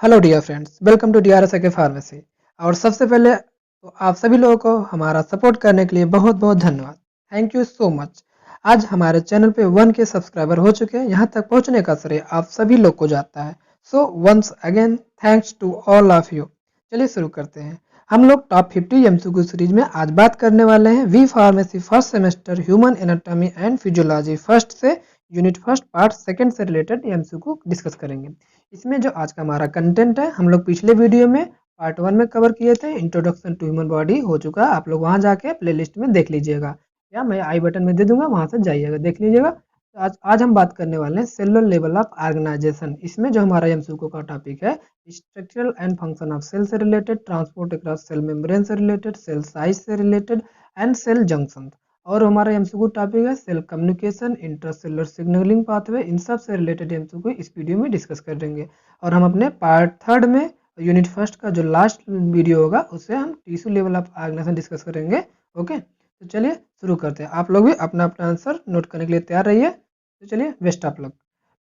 Hello dear friends, welcome to DRSAK pharmacy. और सबसे पहले तो आप सभी लोगों को हमारा सपोर्ट करने के लिए बहुत बहुत धन्यवाद। Thank you so much. आज हमारे चैनल पे 1K सब्सक्राइबर हो चुके हैं। यहाँ तक पहुँचने का श्रेय आप सभी लोग को जाता है। So once again thanks to all of you. चलिए शुरू करते हैं। हम लोग टॉप 50 MCQ सीरीज में आज बात करने वाले हैं B pharmacy first semester human anatomy and physiology first से यूनिट फर्स्ट पार्ट सेकंड से रिलेटेड MCQ डिस्कस करेंगे। इसमें जो आज का हमारा कंटेंट है, हम लोग पिछले वीडियो में पार्ट 1 में कवर किए थे। इंट्रोडक्शन टू ह्यूमन बॉडी हो चुका है, आप लोग वहां जाके प्लेलिस्ट में देख लीजिएगा, या मैं आई बटन में दे दूंगा, वहां से जाइएगा देख लीजिएगा। तो आज हम बात करने वाले हैं सेलुलर लेवल ऑफ ऑर्गेनाइजेशन। इसमें जो हमारा एमसीक्यू का टॉपिक है, structural and function of cell से related, transport across cell membrane से रिलेटेड, सेल साइज से रिलेटेड एंड सेल जंक्शन। और हमारा एमसीक्यू टॉपिक है cell communication, intracellular signalling pathway. इन सब से रिलेटेड एमसीक्यू इस वीडियो में डिस्कस करेंगे। और हम अपने पार्ट थर्ड में यूनिट फर्स्ट का जो लास्ट वीडियो होगा उससे हम tissue level of organisation discuss करेंगे। ओके, तो चलिए शुरू करते हैं। आप लोग भी अपना अपना आंसर नोट करने के लिए तैयार रहिए। तो चलिए बेस्ट ऑफ लक।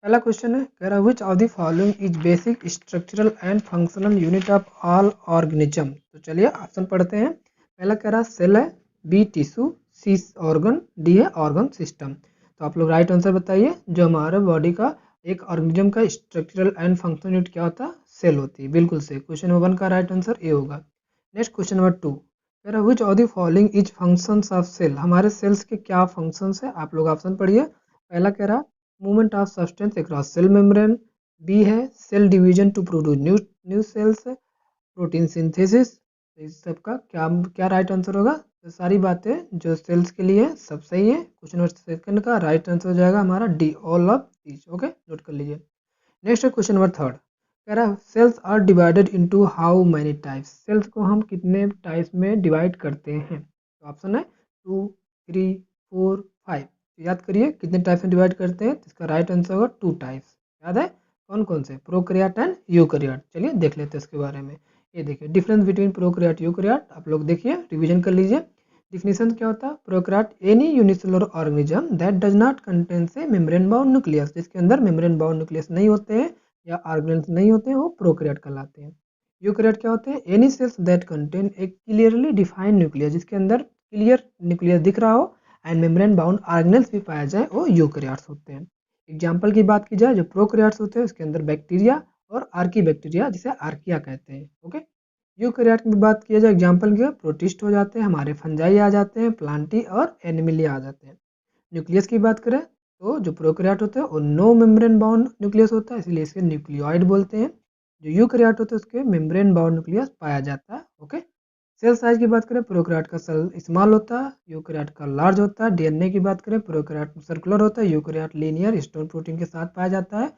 पहला क्वेश्चन है, कह रहा which of the following is basic structural and functional unit of all organism. तो चलिए ऑप्शन पढ़ते हैं। पहला कह रहा सेल है, बी टिश्यू, सी ऑर्गन, डी है ऑर्गन सिस्टम। तो आप लोग राइट आंसर बताइए। जो हमारे बॉडी का एक ऑर्गेनिज्म का स्ट्रक्चरल एंड फंक्शनल यूनिट क्या होता है? सेल होती है। बिल्कुल सही। क्वेश्चन नंबर 1 का राइट आंसर ए होगा। नेक्स्ट क्वेश्चन नंबर 2, कह रहा which of the following is functions of cell. हमारे सेल्स के क्या फंक्शंस है? आप लोग ऑप्शन पढ़िए। पहला कह रहा movement of substance across cell membrane, B है cell division to produce new new cells, protein synthesis. इस सब का क्या क्या राइट आंसर होगा? तो सारी बातें जो सेल्स के लिए सब सही है। क्वेश्चन नंबर सेकंड का राइट आंसर हो जाएगा हमारा D, all of these. Okay, note कर लीजिए। नेक्स्ट है क्वेश्चन नंबर थर्ड, कह रहा cells are divided into how many types. Cells को हम कितने टाइप्स में डिवाइड करते हैं? तो ऑप्शन है 2, 3, 4, 5। याद करिए कितने टाइप्स में डिवाइड करते हैं। तो इसका राइट आंसर होगा 2 टाइप्स। याद है कौन कौन से? Prokaryote and eukaryote. चलिए देख लेते हैं इसके बारे में। ये देखिए डिफरेंस बिटवीन प्रोकैरियोट यूकैरियोट, आप लोग देखिए रिवीजन कर लीजिए। डिफिनेशन क्या होता है? Prokaryote any unicellular organism that does not contain a membrane bound nucleus. जिसके अंदर मेम्ब्रेन बाउंड न्यूक्लियस नहीं होते हैं या ऑर्गेनेल्स नहीं होते हैं, वो प्रोकैरियोट कहलाते हैं। यूकैरियोट क्या होते हैं? Any cells that contain a clearly defined nucleus, जिसके अंदर क्लियर न्यूक्लियस दिख रहा हो एंड मेम्ब्रेन बाउंड ऑर्गेनेल्स भी पाया जाए, वो यूकैरियोट्स होते हैं। एग्जाम्पल की बात की जाए, जो प्रोकैरियोट्स होते हैं उसके अंदर बैक्टीरिया और आर्की बैक्टीरिया, जिसे आर्किया कहते हैं। ओके, यूकैरियोट की बात किया जाए एग्जाम्पल के, प्रोटिस्ट हो जाते हैं हमारे, फंजाई आ जाते हैं, प्लांटी और एनिमिलिया आ जाते हैं। न्यूक्लियस की बात करें तो जो प्रोकैरियोट होते हैं वो नो मेम्ब्रेन बाउंड न्यूक्लियस होता है, इसलिए इसे न्यूक्लियोइड बोलते हैं। जो यूकैरियोट होते हैं उसके मेम्ब्रेन बाउंड न्यूक्लियस पाया जाता है। ओके, सेल साइज की बात करें, प्रोकैरियोट का सेल स्मॉल होता है, यूकैरियोट का लार्ज होता है। डीएनए की बात करें, प्रोकैरियोट सर्कुलर होता है, यूकैरियोट लीनियर स्टोन प्रोटीन के साथ पाया जाता है।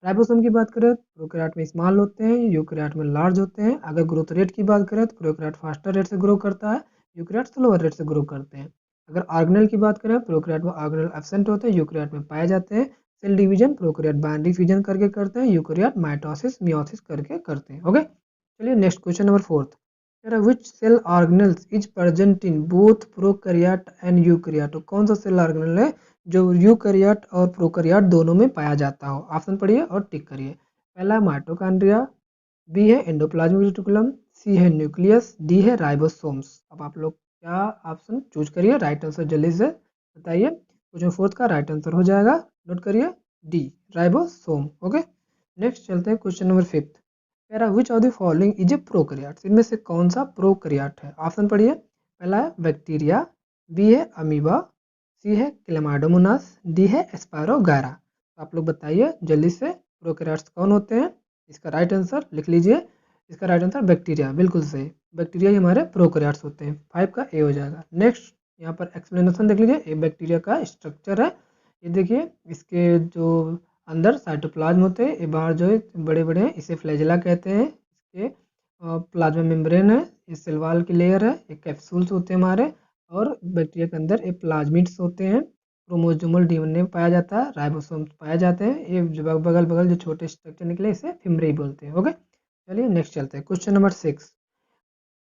राइबोसोम की बात करें, प्रोकैरियोट में स्मॉल होते हैं, यूकैरियोट में लार्ज होते हैं। अगर ग्रोथ रेट की बात करें तो प्रोकैरियोट फास्टर रेट से ग्रो करता है, यूकैरियोट स्लोअर रेट से ग्रो करते हैं। अगर ऑर्गेनेल की बात करें, प्रोकैरियोट में ऑर्गेनेल एब्सेंट होते हैं, यूकैरियोट में पाए जाते हैं। Cell division prokaryote binary fusion करके करते हैं, यूकैरियोट माइटोसिस मियोसिस करके करते हैं। ओके, चलिए next question number 4, which cell organelles is present in both prokaryote and eukaryote. तो कौन सा सेल ऑर्गेनल है जो यूकैरियोट और प्रोकैरियोट दोनों में पाया जाता हो? ऑप्शन पढ़िए और टिक करिए। पहला माइटोकॉन्ड्रिया, बी है एंडोप्लाज्मिक रेटिकुलम, सी है न्यूक्लियस, डी है राइबोसोम्स। अब आप लोग क्या ऑप्शन चूज करिए, राइट आंसर जल्दी से बताइए। क्वेश्चन फोर्थ का राइट आंसर हो जाएगा, नोट करिए, डी, राइबोसोम। ओके, नेक्स्ट चलते हैं क्वेश्चन नंबर 5, कह रहा which of the following is a prokaryote. इनमें से कौन सा प्रोकैरियोट है? ऑप्शन पढ़िए। पहला है बैक्टीरिया, बी है अमीबा, सी है क्लेमाइडोमोनास, डी है एस्पायरोगायरा। तो आप लोग बताइए जल्दी से प्रोकैरियोट्स कौन होते हैं? इसका राइट आंसर लिख लीजिए। इसका राइट आंसर बैक्टीरिया, बिल्कुल सही। बैक्टीरिया ही हमारे प्रोकैरियोट्स होते हैं। 5 का ए हो जाएगा। नेक्स्ट यहाँ पर एक्सप्लेनेशन देख लीजिए। ये बैक्टीरिया का स्ट्रक्चर है। ये देखिए इसके जो अंदर साइटोप्लाज्म होते हैं, ये बाहर जो है बड़े बड़े हैं, इसे फ्लैजेला कहते हैं। इसके प्लाज्मा मेम्ब्रेन है, ये सेल वॉल की लेयर है, ये कैप्सूल्स होते हैं हमारे। और बैक्टीरिया के अंदर ये प्लाज्मिड्स होते हैं। क्रोमोसोमल डीएनए पाया जाता है, राइबोसोम्स पाए जाते हैं। ये जो बगल बगल जो छोटे स्ट्रक्चर निकले इसे फिमरे बोलते हैं। ओके, चलिए नेक्स्ट चलते हैं। Question number 6,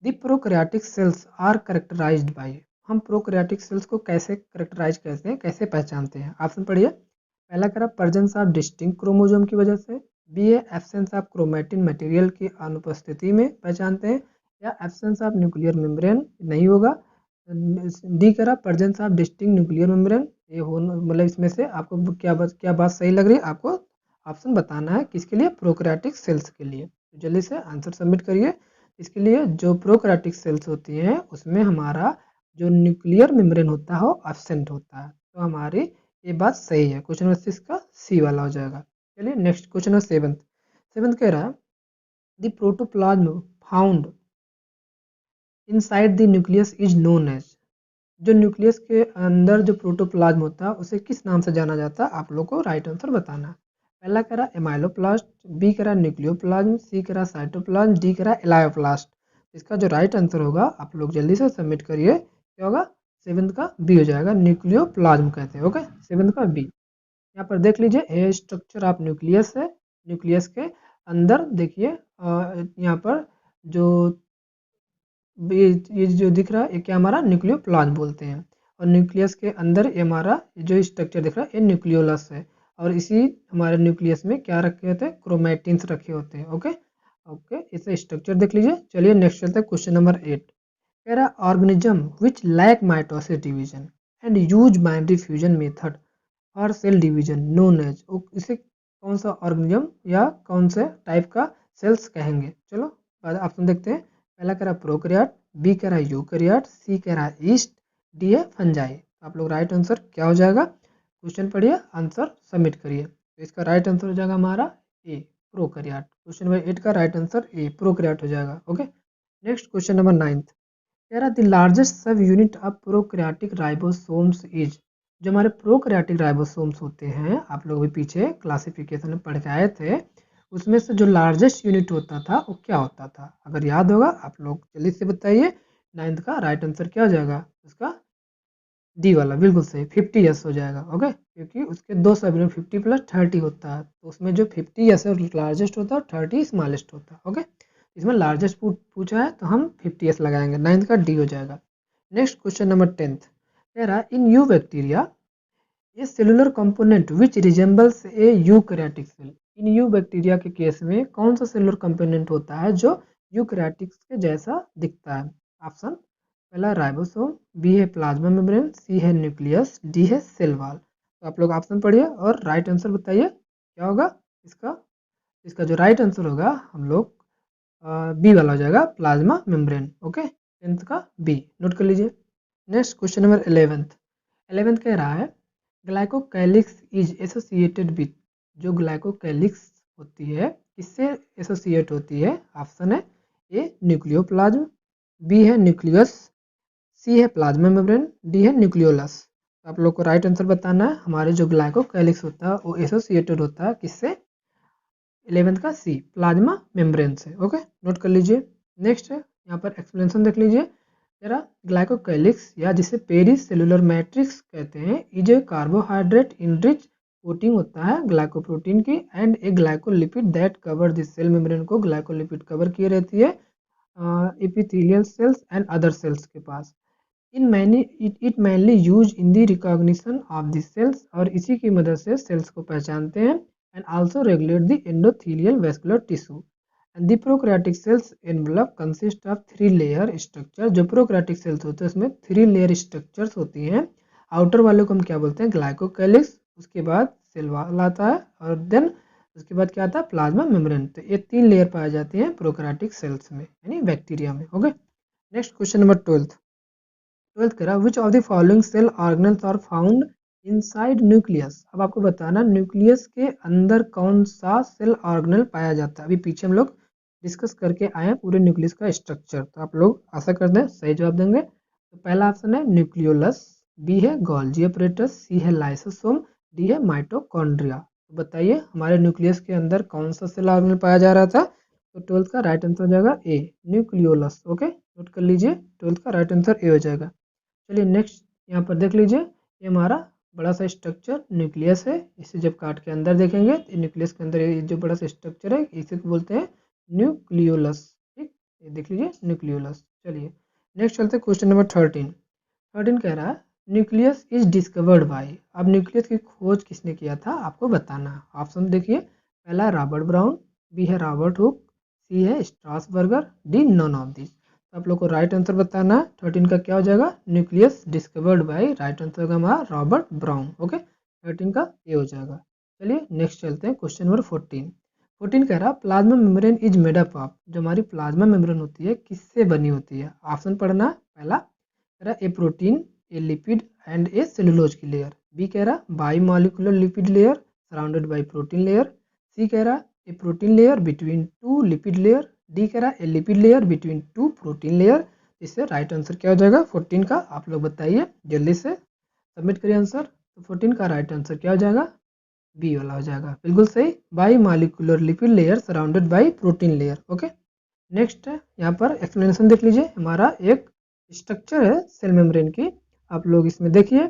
the prokaryotic cells are characterised by. हम प्रोकैरियोटिक सेल्स को कैसे कैरेक्टराइज करते हैं, कैसे पहचानते हैं? ऑप्शन पढ़िए। पहला करा प्रेजेंस ऑफ डिस्टिंक्ट क्रोमोसोम की वजह से, बी है एब्सेंस ऑफ क्रोमेटिन मटेरियल की अनुपस्थिति में पहचानते हैं, या एब्सेंस ऑफ न्यूक्लियर मेम्ब्रेन नहीं होगा। डी करा presence of distinct nuclear membrane, ये हो मतलब इसमें से आपको क्या बात सही लग रही है, आपको ऑप्शन बताना है किसके लिए, प्रोकैरियोटिक सेल्स के लिए। तो जल्दी से आंसर सबमिट करिए। इसके लिए जो प्रोकैरियोटिक सेल्स होती हैं उसमें हमारा जो न्यूक्लियर मेम्ब्रेन होता है वो एब्सेंट होता है, तो हमारी ये बात सही है। क्वेश्चन नंबर 6 का सी वाला हो जाएगा। चलिए नेक्स्ट क्वेश्चन नंबर 7 कह रहा है the protoplasm found inside the nucleus is known as, जो न्यूक्लियस के अंदर जो प्रोटोप्लाज्म होता है उसे किस नाम से जाना जाता है, आप लोग को राइट आंसर बताना है। पहला करा एमाइलोप्लास्ट, बी करा न्यूक्लियोप्लाज्म, सी करा साइटोप्लाज्म, डी करा एलायोप्लास्ट। इसका जो राइट आंसर होगा आप लोग जल्दी से सबमिट करिए, क्या होगा, 7 का बी हो जाएगा, न्यूक्लियोप्लाज्म कहते हैं। ओके, 7 का बी। यहाँ पर देख लीजिए ये स्ट्रक्चर ऑफ न्यूक्लियस है, न्यूक्लियस के अंदर देखिए यहाँ पर जो ये जो दिख रहा है ये क्या हमारा न्यूक्लियोप्लाज्म बोलते हैं, और न्यूक्लियस के अंदर ये हमारा जो स्ट्रक्चर दिख रहा है ये न्यूक्लियोलस है, और इसी हमारे न्यूक्लियस में क्या रखे होते हैं, क्रोमेटिन्स रखे होते हैं। ओके ओके, इसे स्ट्रक्चर देख लीजिए। चलिए नेक्स्ट चलते हैं क्वेश्चन नंबर 8। कह रहा organism which lack mitosis division and use binary fusion method और सेल डिवीजन नोन एज, इसे कौन सा ऑर्गेनिज्म या कौन से टाइप का सेल्स कहेंगे। चलो ऑप्शन देखते हैं। पहला कह रहा प्रोकैरियोट, बी कह रहा यूकैरियोट, सी कह रहा ईस्ट, डी है फंजाई। आप लोग राइट आंसर क्या हो जाएगा, क्वेश्चन पढ़िए आंसर सबमिट करिए। तो इसका राइट आंसर हो जाएगा हमारा ए, प्रोकैरियोट। क्वेश्चन नंबर 8 का राइट आंसर ए, प्रोकैरियोट हो जाएगा। ओके, नेक्स्ट क्वेश्चन नंबर 9 कह रहा द लार्जेस्ट सब unit of prokaryotic ribosomes is, जो हमारे प्रोकैरियोटिक राइबोसोम्स होते हैं आप लोग भी पीछे क्लासिफिकेशन में पढ़ के आए थे, उसमें से जो लार्जेस्ट यूनिट होता था वो क्या होता था, अगर याद होगा आप लोग जल्दी से बताइए। 9 का राइट आंसर क्या हो जाएगा उसका, डी वाला बिल्कुल सही, 50s हो जाएगा। ओके, क्योंकि उसके दो सब यूनिट 50 + 30 होता है, तो उसमें जो 50s है लार्जेस्ट होता है, 30 स्मॉलेस्ट होता है। ओके, इसमें लार्जेस्ट पूछा है तो हम 50s लगाएंगे, 9 का डी हो जाएगा। नेक्स्ट क्वेश्चन नंबर 10 कह रहा in eubacteria a cellular component which resembles a eukaryotic cell, in eubacteria के केस में कौन सा सेलुलर कंपोनेंट होता है जो यूकैरियोटिक्स के जैसा दिखता है। ऑप्शन पहला राइबोसोम, बी है प्लाज्मा मेम्ब्रेन, सी है न्यूक्लियस, डी है सेल वॉल। तो आप लोग ऑप्शन पढ़िए और राइट आंसर बताइए क्या होगा इसका। इसका जो राइट आंसर होगा हम लोग बी वाला हो जाएगा, प्लाज्मा मेम्ब्रेन। ओके, 10th का बी नोट कर लीजिए। नेक्स्ट क्वेश्चन नंबर 11th कह रहा है ग्लाइकोकैलिक्स इज एसोसिएटेड विथ, जो ग्लाइकोकैलिक्स होती है किससे एसोसिएट होती है। ऑप्शन है ए न्यूक्लियोप्लाज्म, बी है न्यूक्लियस, सी है प्लाज्मा मेम्ब्रेन, डी है न्यूक्लियोलस। आप लोग को राइट आंसर बताना है। हमारे जो ग्लाइकोकैलिक्स होता है वो एसोसिएटेड होता है किससे, 11th का सी, प्लाज्मा मेम्ब्रेन से। ओके, नोट कर लीजिए। नेक्स्ट है यहाँ पर एक्सप्लेनेशन देख लीजिए जरा। ग्लाइकोकैलिक्स या जिसे पेरी सेलुलर मैट्रिक्स कहते हैं is a carbohydrate enrich coating होता है ग्लाइकोप्रोटीन की and a glycolipid that cover this cell membrane को ग्लाइकोलिपिड कवर किए रहती है epithelial cells and other cells के पास। In many it mainly use in the recognition of the cells, और इसी की मदद से सेल्स को पहचानते हैं and also regulate the endothelial vascular tissue and the prokaryotic cells envelope consist of 3 layer structure. जो प्रोकैरियोटिक सेल्स होते हैं उसमें 3 लेयर स्ट्रक्चर्स होती हैं। आउटर वाले को हम क्या बोलते हैं, ग्लाइकोकैलिक्स, उसके बाद सेल वॉल आता है और देन उसके बाद क्या आता है, प्लाज्मा मेम्ब्रेन। तो ये 3 लेयर पाई जाती हैं प्रोकैरियोटिक सेल्स में यानी बैक्टीरिया में। Okay, next question number 12th करा which of the following cell organelles are found inside nucleus. अब आपको बताना न्यूक्लियस के अंदर कौन सा सेल ऑर्गेनल पाया जाता है। अभी पीछे हम लोग डिस्कस करके आए हैं पूरे न्यूक्लियस का स्ट्रक्चर, तो आप लोग आशा करते हैं सही जवाब देंगे। तो पहला ऑप्शन है न्यूक्लियोलस, बी है गोल्जी अपरेटस, सी है लाइसोसोम, डी है माइटोकॉन्ड्रिया। तो बताइए हमारे न्यूक्लियस के अंदर कौन सा सेल ऑर्गेनल पाया जा रहा था। तो 12th का राइट आंसर हो जाएगा ए, न्यूक्लियोलस। ओके, नोट कर लीजिए 12th का राइट आंसर ए हो जाएगा। चलिए नेक्स्ट यहाँ पर देख लीजिए, ये हमारा बड़ा सा स्ट्रक्चर न्यूक्लियस है। इसे जब काट के अंदर देखेंगे तो न्यूक्लियस के अंदर ये जो बड़ा सा स्ट्रक्चर है इसे बोलते हैं न्यूक्लियोलस। ठीक, ये देख लीजिए न्यूक्लियोलस। चलिए नेक्स्ट चलते हैं क्वेश्चन नंबर 13 कह रहा है न्यूक्लियस इज डिस्कवर्ड बाय। अब न्यूक्लियस की खोज किसने किया था आपको बताना है। ऑप्शन देखिए, पहला रॉबर्ट ब्राउन, बी है रॉबर्ट हुक, सी है Strasburger, D none of this. तो आप लोग को राइट आंसर बताना है। 13 का क्या हो जाएगा, nucleus discovered by, right answer होगा हमारा रॉबर्ट ब्राउन। ओके, 13 का ये हो जाएगा। चलिए नेक्स्ट चलते हैं, क्वेश्चन नंबर 14। 14 कह रहा plasma membrane is made up of, जो हमारी प्लाज्मा मेम्ब्रेन होती है किससे बनी होती है। ऑप्शन पढ़ना, पहला कह रहा a protein, a lipid and a cellulose की लेयर। बी कह रहा bimolecular lipid layer surrounded by protein layer. C कह रहा a protein layer between two lipid layer. D कह रहा a lipid layer between two protein layer. इससे right answer क्या हो जाएगा 14 का, आप लोग बताइए जल्दी से, सबमिट करिए आंसर। तो 14 का राइट आंसर क्या हो जाएगा, बी वाला हो जाएगा, बिल्कुल सही, by molecular lipid layer surrounded by protein layer. Okay, next है यहाँ पर एक्सप्लेनेशन देख लीजिए। हमारा एक स्ट्रक्चर है सेल मेम्ब्रेन की, आप लोग इसमें देखिए,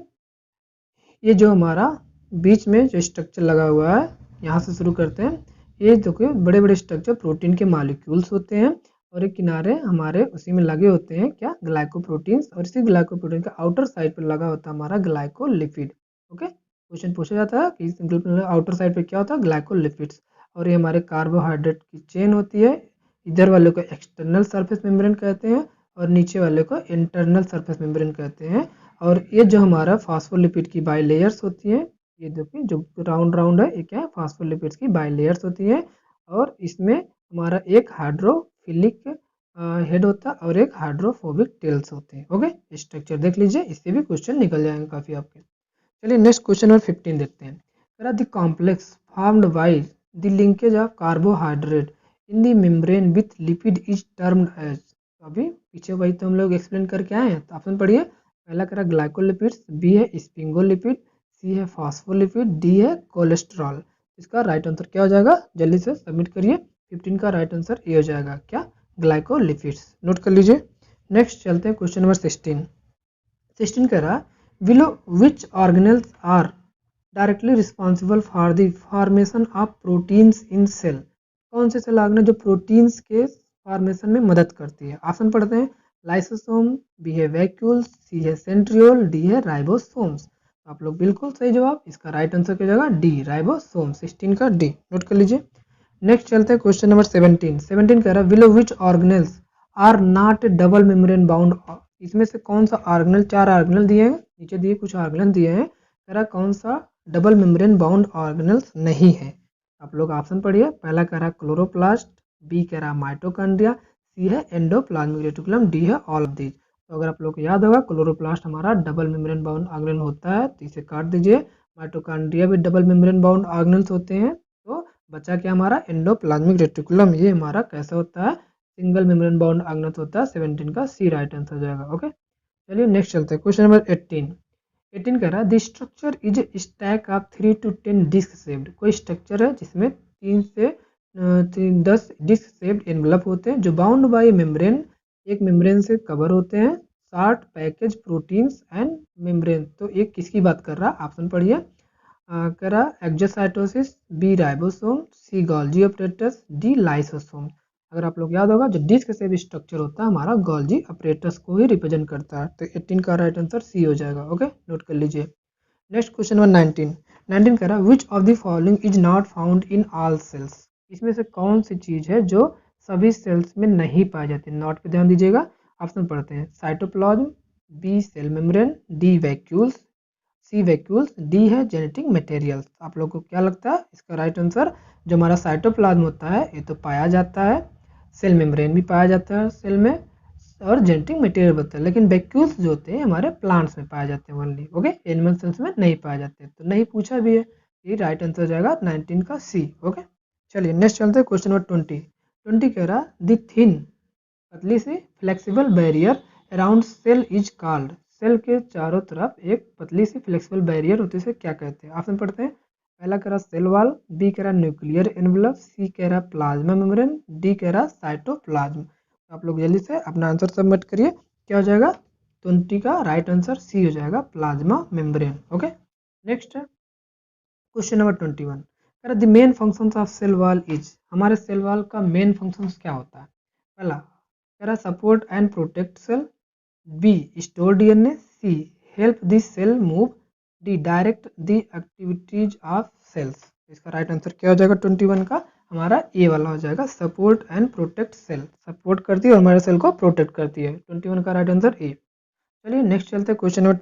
ये जो हमारा बीच में जो स्ट्रक्चर लगा हुआ है, यहाँ से शुरू करते हैं। ये देखिए बड़े बड़े स्ट्रक्चर प्रोटीन के मॉलिक्यूल्स होते हैं, और एक किनारे हमारे उसी में लगे होते हैं क्या, ग्लाइकोप्रोटीन्स, और इसी ग्लाइकोप्रोटीन का आउटर साइड पर लगा होता है हमारा ग्लाइकोलिपिड। ओके, क्वेश्चन पूछा जाता है कि आउटर साइड पे क्या होता है, ग्लाइकोलिपिड्स, और ये हमारे कार्बोहाइड्रेट की चेन होती है। इधर वाले को एक्सटर्नल सरफेस मेम्ब्रेन कहते हैं, और नीचे वाले को इंटरनल सरफेस मेम्ब्रेन कहते हैं। और ये जो हमारा फास्फोलिपिड की बाई लेयर्स होती हैं, ये देखिए जो राउंड राउंड है, ये क्या है, फास्फोलिपिड्स की बाई लेयर्स होती हैं। और इसमें हमारा एक हाइड्रोफिलिक हेड होता है और एक हाइड्रोफोबिक टेल्स होते हैं। ओके, स्ट्रक्चर देख लीजिए, इससे भी क्वेश्चन निकल जाएंगे काफ़ी आपके। चलिए नेक्स्ट क्वेश्चन नंबर 15 देखते हैं। कह the complex formed by the linkage of carbohydrate in the membrane with lipid is termed as. अभी पीछे वही तो हम लोग एक्सप्लेन करके आए हैं, तो ऑप्शन पढ़िए। पहला कह रहा ग्लाइकोलिपिड्स, बी है स्पिंगोलिपिड, सी है फॉस्फोलिपिड, डी है कोलेस्ट्रॉल। इसका राइट आंसर क्या हो जाएगा, जल्दी से सबमिट करिए। 15 का राइट आंसर ये हो जाएगा क्या, ग्लाइकोलिपिड्स, नोट कर लीजिए। नेक्स्ट चलते हैं क्वेश्चन नंबर 16। 16 कह रहा below which organelles are directly responsible for the formation of proteins in cell. कौन से सेल ऑर्गेनल जो प्रोटीन्स के फॉर्मेशन में मदद करती है। ऑप्शन पढ़ते हैं, लाइसोसोम, बी है वैक्यूल्स, सी है सेंट्रियोल, डी है राइबोसोम्स। आप लोग बिल्कुल सही जवाब, इसका राइट आंसर क्या जाएगा, डी राइबोसोम, 16 का डी, नोट कर लीजिए। नेक्स्ट चलते हैं क्वेश्चन नंबर 17। 17 कह रहा है below which organelles are not double membrane bound. इसमें से कौन सा ऑर्गेनल, 4 ऑर्गेनल दिए हैं, नीचे दिए कुछ ऑर्गेनल दिए हैं, कह रहा कौन सा डबल मेम्ब्रेन बाउंड ऑर्गेनल्स नहीं है। आप लोग ऑप्शन पढ़िए। पहला कह रहा क्लोरोप्लास्ट, बी कह रहा माइटोकॉन्ड्रिया, सी है एंडोप्लाज्मिक रेटिकुलम, डी है ऑल ऑफ दीज। तो अगर आप लोग को याद होगा क्लोरोप्लास्ट हमारा डबल मेम्ब्रेन बाउंड ऑर्गेनल होता है, तो इसे काट दीजिए। माइटोकॉन्ड्रिया भी डबल मेम्ब्रेन बाउंड ऑर्गेनल्स होते हैं। तो बचा क्या हमारा एंडोप्लाज्मिक रेटिकुलम, ये हमारा कैसा होता है, सिंगल मेम्ब्रेन बाउंड ऑर्गेनल्स होता है। 17 का सी राइट आंसर हो जाएगा। ओके, चलिए नेक्स्ट चलते हैं क्वेश्चन नंबर 18। 18 कह रहा है the structure is stack of 3 to 10 disc shaped. कोई स्ट्रक्चर है जिसमें 3 से 10 डिस्क शेप्ड एनवलप होते हैं, जो बाउंड बाय मेम्ब्रेन, एक मेम्ब्रेन से कवर होते हैं, short package proteins and membrane. तो ये किसकी बात कर रहा है, ऑप्शन पढ़िए। कह रहा एक्जोसाइटोसिस, बी राइबोसोम, सी गोल्जी ऑपरेटस, डी लाइसोसोम। अगर आप लोग याद होगा जो डिस्क से भी स्ट्रक्चर होता है हमारा गोल्जी ऑपरेटस को ही रिप्रेजेंट करता है। तो 18 का राइट आंसर सी हो जाएगा। ओके, नोट कर लीजिए। Next question number 19। 19 कह रहा है which of the following is not found in all cells. इसमें से कौन सी चीज है जो सभी सेल्स में नहीं पाई जाती, नोट पे ध्यान दीजिएगा। ऑप्शन पढ़ते हैं, cytoplasm, B cell membrane, D vacuoles, C vacuoles, D है जेनेटिक मटेरियल्स। आप लोग को क्या लगता है इसका राइट आंसर, जो हमारा साइटोप्लाज्म होता है ये तो पाया जाता है, सेल मेम्ब्रेन भी पाया जाता है सेल में, और जेनेटिक मटेरियल होता है, लेकिन वैक्यूल्स जो होते हैं हमारे प्लांट्स में पाए जाते हैं ओनली। ओके, एनिमल सेल्स में नहीं पाए जाते, तो नहीं पूछा भी है, ये राइट आंसर हो जाएगा 19 का सी। ओके, चलिए नेक्स्ट चलते हैं क्वेश्चन नंबर 20। 20 कह रहा द थिन, पतली सी flexible barrier around cell is called. Cell के चारों तरफ एक पतली सी फ्लेक्सिबल बैरियर होती है, इसे क्या कहते हैं। ऑप्शन पढ़ते हैं, पहला कह रहा सेल वॉल, बी कह रहा न्यूक्लियर एनवलप, सी कह रहा प्लाज्मा मेम्ब्रेन, डी कह रहा साइटोप्लाज्म। तो आप लोग जल्दी से अपना आंसर सबमिट करिए, क्या हो जाएगा 20 का राइट आंसर सी हो जाएगा, plasma membrane. Okay, next question number 21। कह रहा the main functions of cell wall is. हमारे सेल वॉल का मेन फंक्शंस क्या होता है। पहला कह रहा support and protect cell, B store DNA, C help the cell move, D direct the activities of cells. इसका राइट आंसर क्या हो जाएगा 21 का, हमारा ए वाला हो जाएगा, support and protect cell, support करती है और हमारे सेल को प्रोटेक्ट करती है। 21 का राइट आंसर ए। चलिए नेक्स्ट चलते हैं क्वेश्चन नंबर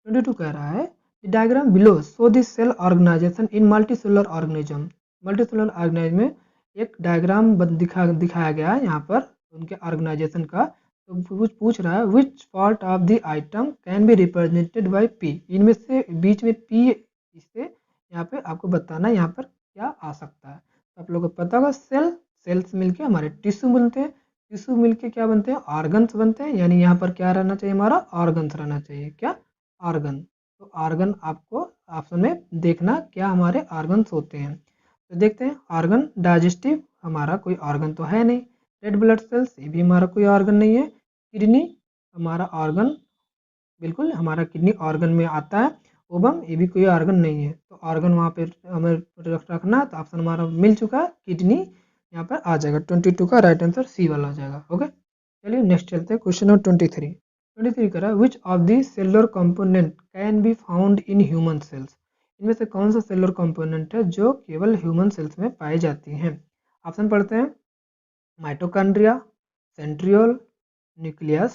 22 कह रहा है diagram below show the cell organisation in multicellular organism. Multicellular organism में एक डायग्राम दिखाया गया है यहाँ पर उनके ऑर्गेनाइजेशन का। तो कुछ पूछ रहा है which part of the item can be represented by P, इनमें से बीच में पी, इससे यहाँ पे आपको बताना है यहाँ पर क्या आ सकता है। तो आप लोगों को पता होगा सेल्स मिलके हमारे टिश्यू मिलते हैं, टिश्यू मिलके क्या बनते हैं, ऑर्गन्स बनते हैं, यानी यहाँ पर क्या रहना चाहिए, हमारा ऑर्गन्स रहना चाहिए, क्या ऑर्गन। तो ऑर्गन आपको ऑप्शन में देखना क्या हमारे ऑर्गन्स होते हैं। तो देखते हैं ऑर्गन, डाइजेस्टिव हमारा कोई ऑर्गन तो है नहीं, रेड ब्लड सेल्स ये भी हमारा कोई ऑर्गन नहीं है, किडनी हमारा ऑर्गन, बिल्कुल हमारा किडनी ऑर्गन में आता है, ओबम ये भी कोई ऑर्गन नहीं है। तो ऑर्गन वहाँ पे हमें रखना, तो ऑप्शन हमारा मिल चुका है, किडनी यहाँ पर आ जाएगा। 22 का राइट आंसर सी वाला हो जाएगा। ओके चलिए नेक्स्ट चलते हैं क्वेश्चन नंबर 23 करा which of the cellular component can be found in human cells. इनमें से कौन सा सेलुलर कंपोनेंट है जो केवल ह्यूमन सेल्स में पाई जाती हैं। ऑप्शन पढ़ते हैं, माइटोकॉन्ड्रिया, सेंट्रियोल, न्यूक्लियस,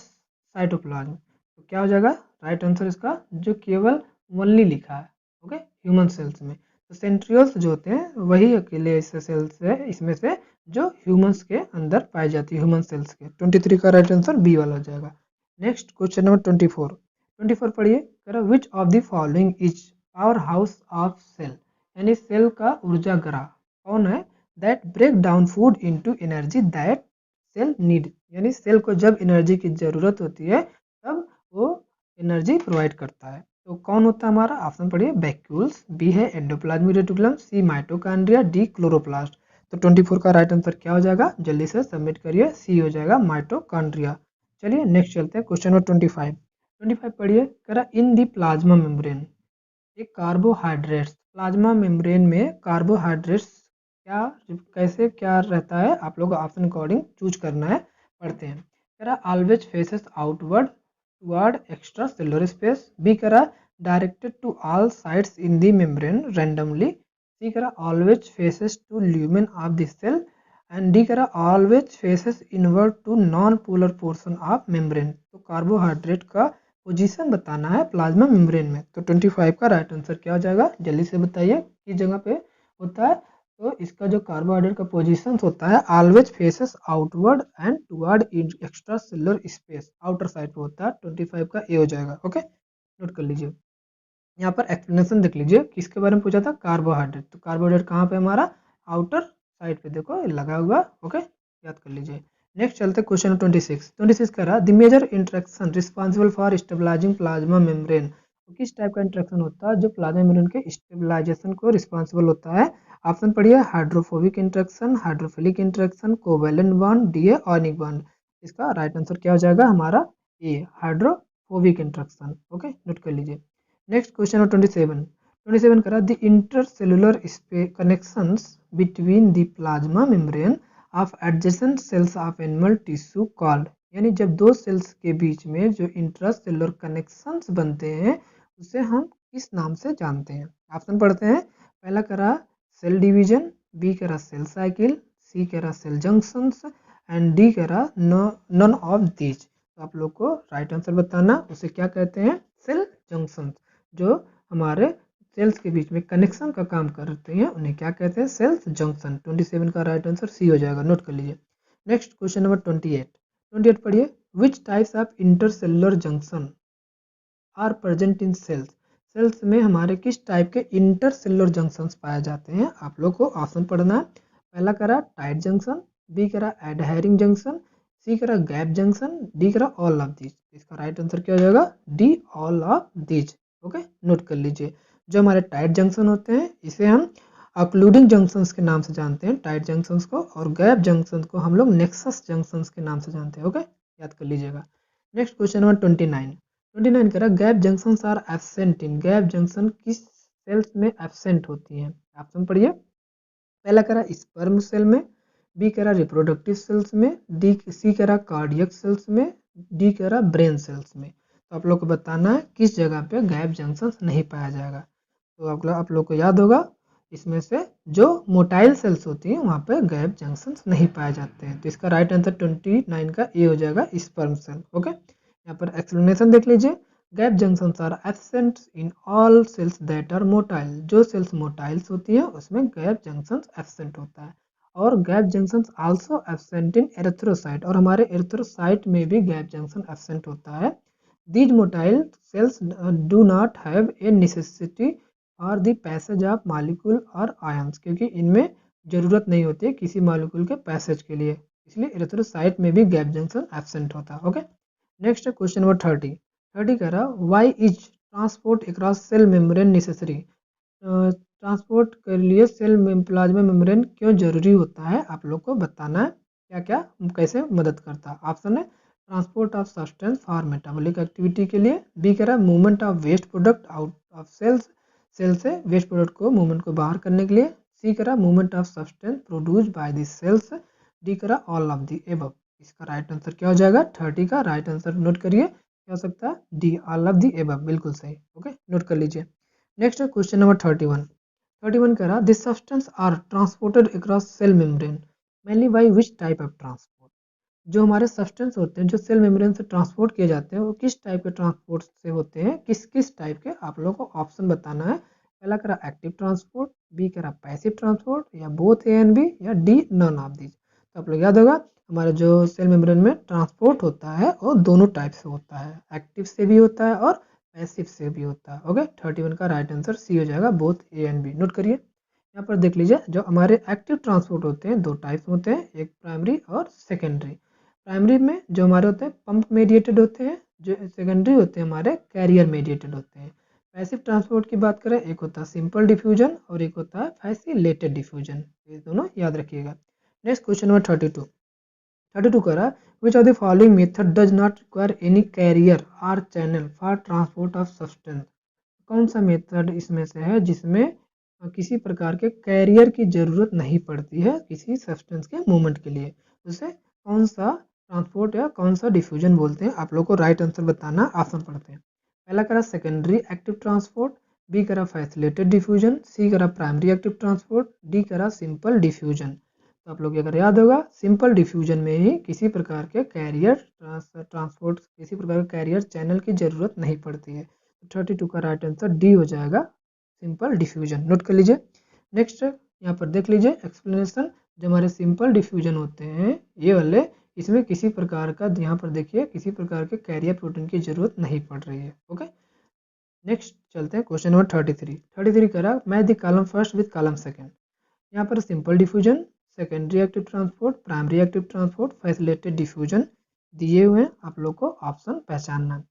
साइटोप्लाज्म। तो क्या हो जाएगा राइट आंसर इसका, जो केवल ओनली लिखा है, ओके ह्यूमन सेल्स में। तो सेंट्रियोल्स जो होते हैं वही अकेले ऐसे सेल्स है इसमें से जो ह्यूमंस के अंदर पाई जाती है, ह्यूमन सेल्स के। 23 का राइट आंसर बी वाला हो जाएगा। नेक्स्ट क्वेश्चन नंबर 24 पढ़िए, कह रहा which of the following is power house of cell, यानी सेल का ऊर्जा ग्रह कौन है, that break down food into energy that cell need, यानी सेल को जब एनर्जी की ज़रूरत होती है तब वो एनर्जी प्रोवाइड करता है। तो कौन होता है हमारा, ऑप्शन पढ़िए, वैक्यूल्स, बी है एंडोप्लाज्मिक रेटिकुलम, सी माइटोकॉन्ड्रिया, डी क्लोरोप्लास्ट। तो 24 का राइट आंसर क्या हो जाएगा, जल्दी से सबमिट करिए, सी हो जाएगा माइटोकॉन्ड्रिया। चलिए नेक्स्ट चलते हैं क्वेश्चन नंबर 25 पढ़िए, करा इन दी प्लाज्मा मेम्ब्रेन एक कार्बोहाइड्रेट्स, प्लाज्मा मेम्ब्रेन में कार्बोहाइड्रेट्स क्या कैसे क्या रहता है, आप लोग ऑप्शन अकॉर्डिंग चूज करना है। पढ़ते हैं, करा always faces outward toward extracellular space, B करा directed to all sides in the membrane randomly, C करा always faces to lumen of the cell, and D करा always faces inward to non polar portion of membrane. तो carbohydrate का position बताना है plasma membrane में। तो 25 का right answer क्या हो जाएगा, जल्दी से बताइए किस जगह पे होता है। तो इसका जो कार्बोहाइड्रेट का पोजीशन होता है always faces outward and toward extracellular space, outer side पे होता है। 25 का ए हो जाएगा। ओके नोट कर लीजिए, यहाँ पर एक्सप्लेनेशन देख लीजिए किसके बारे में पूछा था, कार्बोहाइड्रेट। तो कार्बोहाइड्रेट कहाँ पे हमारा, आउटर साइड पे देखो लगा हुआ। ओके याद कर लीजिए। नेक्स्ट चलते क्वेश्चन 26 कह रहा the major interaction responsible for stabilising plasma membrane. तो किस टाइप का इंटरेक्शन होता है जो प्लाज्मा मेम्ब्रेन के स्टेबलाइजेशन को रिस्पॉन्सिबल होता है। ऑप्शन पढ़िए, hydrophobic interaction, hydrophilic interaction, covalent bond, D a ionic bond. इसका राइट आंसर क्या हो जाएगा हमारा A, hydrophobic interaction. Okay note कर लीजिए। नेक्स्ट क्वेश्चन 27 करा the intercellular connections between the plasma membrane of adjacent cells of animal tissue called, यानी जब दो सेल्स के बीच में जो इंट्रासेलुलर कनेक्शंस बनते हैं उसे हम किस नाम से जानते हैं। ऑप्शन पढ़ते हैं, पहला करा सेल डिवीजन, बी करा सेल साइकिल, सी करा सेल जंक्शंस, एंड डी करा नन ऑफ दीज। तो आप लोग को राइट आंसर बताना उसे क्या कहते हैं, सेल जंक्शंस। जो हमारे सेल्स के बीच में कनेक्शन का काम करते हैं उन्हें क्या कहते हैं, सेल्स जंक्शन। 27 का राइट आंसर सी हो जाएगा, नोट कर लीजिए। नेक्स्ट क्वेश्चन नंबर 28 पढ़िए, which types of intercellular junction are present in cells. Cells में हमारे किस टाइप के इंटरसेलुलर जंक्शंस पाए जाते हैं, आप लोग को ऑप्शन पढ़ना है। पहला करा टाइट जंक्शन, बी करा एडहेरिंग जंक्शन, सी करा गैप जंक्शन, डी करा ऑल ऑफ दीज। इसका राइट आंसर क्या हो जाएगा, D all of these. Okay note कर लीजिए। जो हमारे टाइट जंक्शन होते हैं इसे हम ऑक्लूडिंग जंक्शंस के नाम से जानते हैं, टाइट जंक्शंस को, और गैप जंक्शन को हम लोग नेक्सस जंक्शंस के नाम से जानते हैं। ओके याद कर लीजिएगा। नेक्स्ट क्वेश्चन नंबर 29 कह रहा gap junctions are absent in, gap junction किस सेल्स में एब्सेंट होती हैं। ऑप्शन पढ़िए, पहला करा स्पर्म सेल में, बी करा रिप्रोडक्टिव सेल्स में, डी सी करा कार्डियक सेल्स में, डी करा ब्रेन सेल्स में। तो आप लोग को बताना है किस जगह पे गैप जंक्शन नहीं पाया जाएगा। तो आप लोग को याद होगा इसमें से जो मोटाइल सेल्स होती हैं वहाँ पे गैप जंक्शंस नहीं पाए जाते हैं। तो इसका राइट आंसर 29 का ए हो जाएगा, स्पर्म सेल। ओके, यहाँ पर एक्सप्लेनेशन देख लीजिए। Gap junctions are absent in all cells that are motile. जो सेल्स मोटाइल्स होती हैं उसमें गैप जंक्शंस एब्सेंट होता है। और gap junctions also absent in erythrocyte, और हमारे एरिथ्रोसाइट में भी गैप जंक्शन एब्सेंट होता है। These motile cells do not have a necessity और द पैसेज ऑफ मालिक्यूल और आयंस, क्योंकि इनमें जरूरत नहीं होती है किसी मालिक्यूल के पैसेज के लिए, इसलिए इरेथ्रोसाइट में भी गैप जंक्शन एब्सेंट होता है। ओके, नेक्स्ट क्वेश्चन नंबर 30 कह रहा, why is transport across cell membrane necessary. Transport के लिए सेल प्लाज्मा मेम्ब्रेन क्यों जरूरी होता है, आप लोग को बताना है क्या क्या कैसे मदद करता है। ऑप्शन है transport of substance for metabolic activity के लिए, बी कह रहा movement of waste product out of cells, cell से वेस्ट प्रोडक्ट को मूवमेंट को बाहर करने के लिए, सी करा movement of substance produce by the cells, D करा ऑल ऑफ द एबव। इसका राइट आंसर क्या हो जाएगा, 30 का राइट आंसर नोट करिए, क्या हो सकता है, D all of the above, बिल्कुल सही। ओके, नोट कर लीजिए। नेक्स्ट क्वेश्चन नंबर 31 करा, this substance are transported across cell membrane mainly by which type of transport. जो हमारे सब्सटेंस होते हैं जो सेल मेम्ब्रेन से ट्रांसपोर्ट किए जाते हैं वो किस टाइप के ट्रांसपोर्ट से होते हैं, किस किस टाइप के, आप लोगों को ऑप्शन बताना है। पहला करा एक्टिव ट्रांसपोर्ट, बी करा पैसिव ट्रांसपोर्ट, या बोथ ए एंड बी, या डी नन ऑफ दीज। तो आप लोग याद होगा हमारे जो सेल मेम्ब्रेन में ट्रांसपोर्ट होता है वो दोनों टाइप से होता है, एक्टिव से भी होता है और पैसिव से भी होता है। ओके, 31 का राइट आंसर सी हो जाएगा, both A and B. Note करिए, यहाँ पर देख लीजिए जो हमारे एक्टिव ट्रांसपोर्ट होते हैं दो टाइप्स होते हैं, एक प्राइमरी और सेकेंडरी। प्राइमरी में जो हमारे होते हैं पंप मेडिएटेड होते हैं, जो सेकेंडरी होते हैं हमारे कैरियर मेडिएटेड होते हैं। पैसिव ट्रांसपोर्ट की बात करें, एक होता है सिंपल डिफ्यूजन और एक होता है फैसिलेटेड डिफ्यूजन, ये दोनों याद रखिएगा। नेक्स्ट क्वेश्चन नंबर 32 करा, which of the following method does not require any carrier or channel for transport of substance. कौन सा मेथड इसमें से है जिसमें किसी प्रकार के कैरियर की जरूरत नहीं पड़ती है किसी सब्सटेंस के मूवमेंट के लिए, उसे कौन सा ट्रांसपोर्ट या कौन सा डिफ्यूजन बोलते हैं, आप लोग को राइट आंसर बताना। ऑप्शन पढ़ते हैं। पहला करा सेकेंडरी एक्टिव ट्रांसपोर्ट, बी करा फैसिलेटेड डिफ्यूजन, सी करा प्राइमरी एक्टिव ट्रांसपोर्ट, डी करा सिंपल डिफ्यूजन। तो आप लोग अगर याद होगा सिंपल डिफ्यूजन में ही किसी प्रकार के कैरियर ट्रांसपोर्ट, किसी प्रकार के कैरियर चैनल की जरूरत नहीं पड़ती है। 32 का राइट आंसर डी हो जाएगा, सिंपल डिफ्यूजन। नोट कर लीजिए। नेक्स्ट यहाँ पर देख लीजिए एक्सप्लेनेशन, जो हमारे सिंपल डिफ्यूजन होते हैं ये वाले, इसमें किसी प्रकार का, यहाँ पर देखिए किसी प्रकार के कैरियर प्रोटीन की जरूरत नहीं पड़ रही है। ओके, नेक्स्ट चलते हैं क्वेश्चन नंबर 33 करा, match the column first with column second. यहाँ पर simple diffusion, secondary active transport, primary active transport, facilitated diffusion दिए हुए हैं, आप लोग को ऑप्शन पहचानना।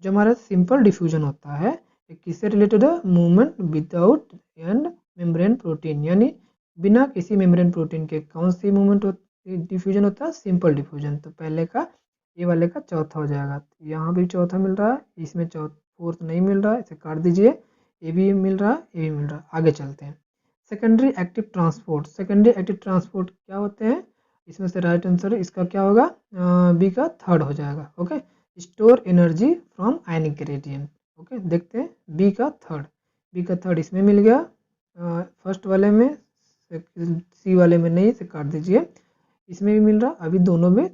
जो हमारा सिंपल डिफ्यूजन होता है किससे रिलेटेड है, movement without and membrane protein, यानी बिना किसी मेम्ब्रेन प्रोटीन के कौन सी मूवमेंट डिफ्यूजन होता है, सिंपल डिफ्यूजन। तो पहले का ये वाले का चौथा हो जाएगा, यहाँ भी चौथा मिल रहा है, इसमें फोर्थ नहीं मिल रहा है, इसे काट दीजिए, ये भी मिल रहा है, ये भी मिल रहा है। आगे चलते हैं। Secondary active transport, secondary active transport क्या होते हैं, इसमें से राइट आंसर इसका क्या होगा, बी का थर्ड हो जाएगा। Okay, store energy from ionic gradient. Okay, देखते हैं बी का थर्ड इसमें मिल गया, फर्स्ट वाले में, सी वाले में नहीं, इसे काट दीजिए, इसमें भी मिल रहा, अभी दोनों में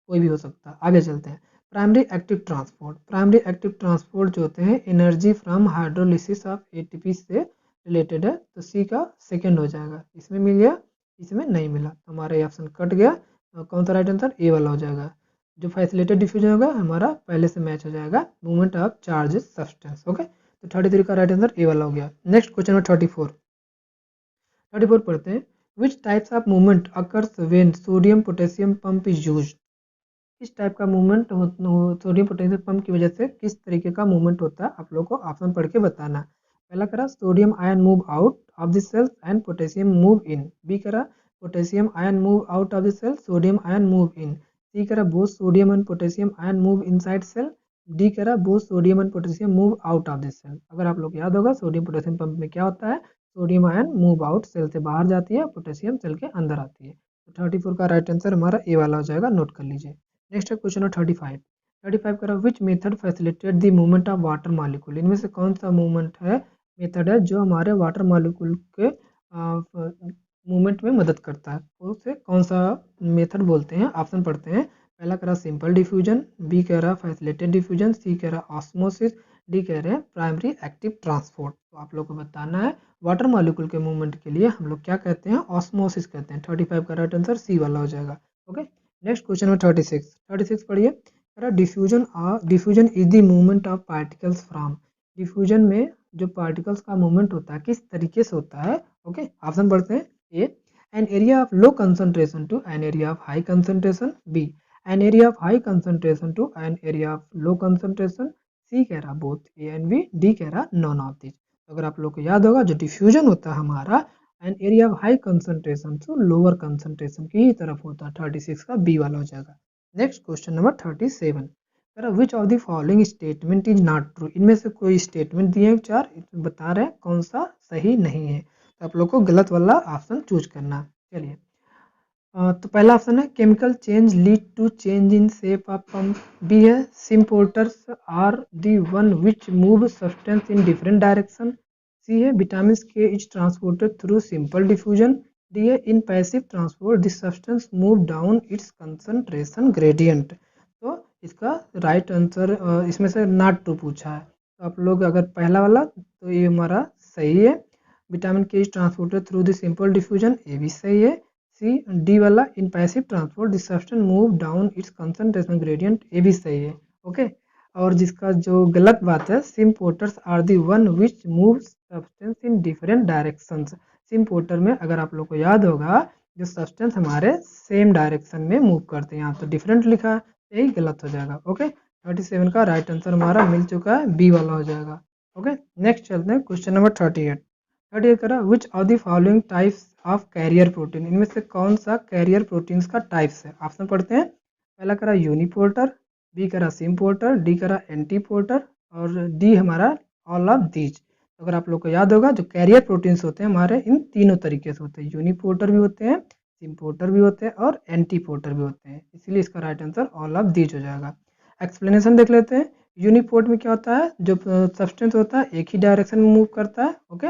कोई भी हो सकता है। आगे चलते हैं। प्राइमरी एक्टिव ट्रांसपोर्ट जो होते हैं energy from hydrolysis of ATP से रिलेटेड है, तो सी का सेकंड हो जाएगा, इसमें मिल गया, इसमें नहीं मिला, तो हमारा ये ऑप्शन कट गया। कौन सा राइट आंसर, ए वाला हो जाएगा। जो फैसिलेटेड डिफ्यूजन होगा हमारा पहले से मैच हो जाएगा, movement of charge substance. Okay, तो 33 का राइट आंसर ए वाला हो गया। नेक्स्ट क्वेश्चन नंबर 34 पढ़ते हैं। विच types of movement occurs when sodium potassium pump is used. किस टाइप का मूवमेंट सोडियम पोटेशियम पंप की वजह से किस तरीके का मूवमेंट होता है, आप लोग को ऑप्शन पढ़ के बताना। पहला करा sodium ion move out of the cells and potassium move in, B करा potassium ion move out of the cell, sodium ion move in, C करा both sodium and potassium ion move inside cell, D करा both sodium and potassium move out of the cell. अगर आप लोग याद होगा sodium potassium pump में क्या होता है, sodium ion move out, cell से बाहर जाती है, पोटेशियम सेल के अंदर आती है। तो 34 का राइट आंसर हमारा ए वाला हो जाएगा, नोट कर लीजिए। नेक्स्ट है क्वेश्चन नंबर 35 करा, which method facilitate the movement of water molecule. इनमें से कौन सा मूवमेंट है, मेथड है जो हमारे वाटर मॉलिक्यूल के मूवमेंट में मदद करता है। उसे कौन सा मेथड बोलते हैं? ऑप्शन पढ़ते हैं। पहला कह रहा सिंपल डिफ्यूजन, बी कह रहा फैसिलिटेड डिफ्यूजन, सी कह रहा ऑस्मोसिस, डी कह रहे हैं प्राइमरी एक्टिव ट्रांसपोर्ट। तो आप लोग को बताना है वाटर मॉलिक्यूल के मूवमेंट के लिए हम लोग क्या कहते हैं? ऑस्मोसिस कहते हैं। 35 का राइट आंसर सी वाला हो जाएगा। ओके, नेक्स्ट क्वेश्चन में 36 पढ़िए। कह रहा diffusion is the movement of particles from. Diffusion में जो पार्टिकल्स का मूवमेंट होता है किस तरीके से होता है? ओके, ऑप्शन पढ़ते हैं। A, an area of low concentration to an area of high concentration. B, an area of high concentration to an area of low concentration. C कह रहा both A and B, D कह रहा none of this. अगर आप लोग को याद होगा जो डिफ्यूजन होता है हमारा an area of high concentration to lower concentration की ही तरफ होता है। 36 का बी वाला हो जाएगा। Next question number 37, which of the following statement is not true. इनमें से कोई स्टेटमेंट दिए हैं चार, बता रहे हैं कौन सा सही नहीं है। तो आप लोग को गलत वाला ऑप्शन चूज करना है। चलिए, तो पहला ऑप्शन है chemical change lead to change in shape of pump. B है symporters are the one which move substance in different direction. C है vitamin K is transported through simple diffusion. D है in passive transport this substance move down its concentration gradient. तो इसका right answer इसमें से not true पूछा है। तो आप लोग अगर पहला वाला तो ये हमारा सही है, vitamin K is transported through the simple diffusion, ये भी सही है। सी, डी वाला इन passive transport this substance move down its concentration gradient, ये भी सही है। ओके, और जिसका जो गलत बात है symporters are the one which move substance in different directions. Symporter में अगर आप लोग को याद होगा जो सब्सटेंस हमारे सेम डायरेक्शन में मूव करते हैं, यहाँ तो डिफरेंट लिखा है, यही गलत हो जाएगा। ओके, 37 का राइट आंसर हमारा मिल चुका है, बी वाला हो जाएगा। ओके, नेक्स्ट चलते हैं क्वेश्चन नंबर 38 करा which of the following types of carrier protein. इनमें से कौन सा कैरियर प्रोटीन्स का टाइप्स है? ऑप्शन पढ़ते हैं। पहला करा यूनिपोर्टर, बी करा सिम्पोर्टर, डी करा एंटीपोर्टर और डी हमारा ऑल ऑफ दीज। अगर आप लोग को याद होगा जो कैरियर प्रोटीन्स होते हैं हमारे इन तीनों तरीके से होते हैं, यूनिपोर्टर भी होते हैं, सिम्पोर्टर भी होते हैं और एंटीपोर्टर भी होते हैं, इसीलिए इसका right answer all of these हो जाएगा। एक्सप्लेनेशन देख लेते हैं। यूनिपोर्ट में क्या होता है, जो सब्सटेंस होता है एक ही डायरेक्शन में मूव करता है। ओके,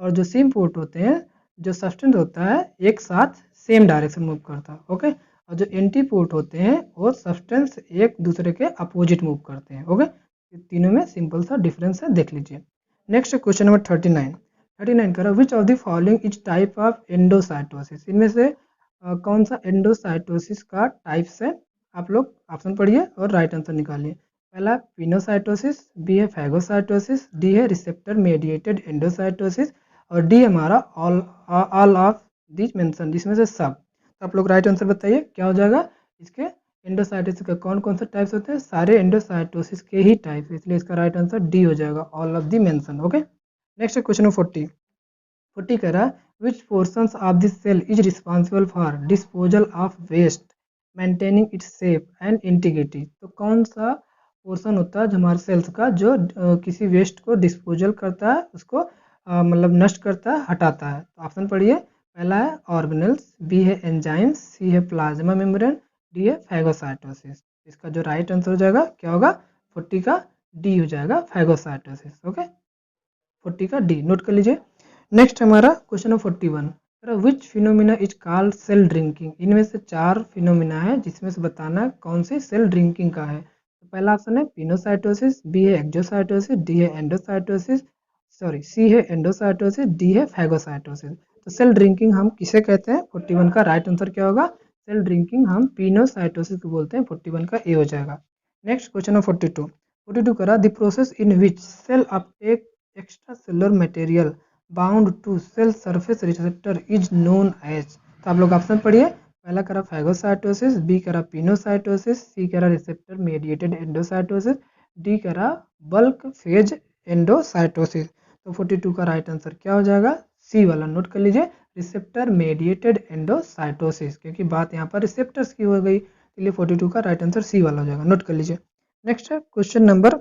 और जो सिम्पोर्ट होते हैं जो सब्सटेंस होता है एक साथ सेम डायरेक्शन मूव करता है। ओके, और जो एंटीपोर्ट होते हैं वो सब्सटेंस एक दूसरे के अपोजिट मूव करते हैं। ओके, तीनों में सिंपल सा डिफरेंस है, देख लीजिए। नेक्स्ट क्वेश्चन नंबर 39 करो विच of the following is type of endocytosis. इनमें से कौन सा एंडोसाइटोसिस का टाइप्स है? आप लोग ऑप्शन पढ़िए और राइट आंसर निकालिए। पहला पिनोसाइटोसिस, बी है फैगोसाइटोसिस, डी है रिसेप्टर मेडिएटेड एंडोसाइटोसिस और डी हमारा ऑल ऑफ दिस मेंशन, जिसमें से सब। तो आप लोग राइट आंसर बताइए क्या हो जाएगा। इसके एंडोसाइटोसिस के कौन कौन से टाइप्स होते हैं? सारे एंडोसाइटोसिस के ही टाइप्स, इसलिए इसका राइट आंसर डी हो जाएगा, all of the mention. Okay, next question 40 कह रहा which portions of this cell is responsible for disposal of waste maintaining its shape and integrity. तो कौन सा पोर्शन होता है जो हमारे सेल्स का जो किसी वेस्ट को डिस्पोजल करता है, उसको मतलब नष्ट करता है, हटाता है। तो ऑप्शन पढ़िए। पहला है ऑर्गेनेल्स, बी है एंजाइम्स, सी है प्लाज्मा मेम्ब्रेन, डी है फैगोसाइटोसिस। इसका जो राइट आंसर हो जाएगा क्या होगा? 40 का डी हो जाएगा, फैगोसाइटोसिस। ओके, 40 का डी नोट कर लीजिए। नेक्स्ट हमारा question number 41, which phenomena is called cell drinking. इनमें से चार फिनोमिना है जिसमें से बताना है कौन सी सेल ड्रिंकिंग का है। तो पहला ऑप्शन है पिनोसाइटोसिस, बी है एक्जोसाइटोसिस, डी है एंडोसाइटोसिस, सॉरी सी है एंडोसाइटोसिस, डी है फैगोसाइटोसिस। तो सेल ड्रिंकिंग हम किसे कहते हैं? 41 का राइट आंसर क्या होगा? सेल ड्रिंकिंग हम पिनोसाइटोसिस को बोलते हैं, 41 का ए हो जाएगा। नेक्स्ट क्वेश्चन नंबर 42 करा the process in which cell uptake extracellular material bound to cell surface receptor is known as. तो आप लोग ऑप्शन पढ़िए। पहला करा फैगोसाइटोसिस, बी करा पिनोसाइटोसिस, सी करा रिसेप्टर मेडिएटेड एंडोसाइटोसिस, डी करा बल्क फेज एंडोसाइटोसिस। तो 42 का राइट आंसर क्या हो जाएगा? सी वाला नोट कर लीजिए, रिसेप्टर मेडिएटेड एंडोसाइटोसिस, क्योंकि बात यहाँ पर रिसेप्टर्स की हो गई, इसलिए 42 का राइट आंसर सी वाला हो जाएगा, नोट कर लीजिए। नेक्स्ट है क्वेश्चन नंबर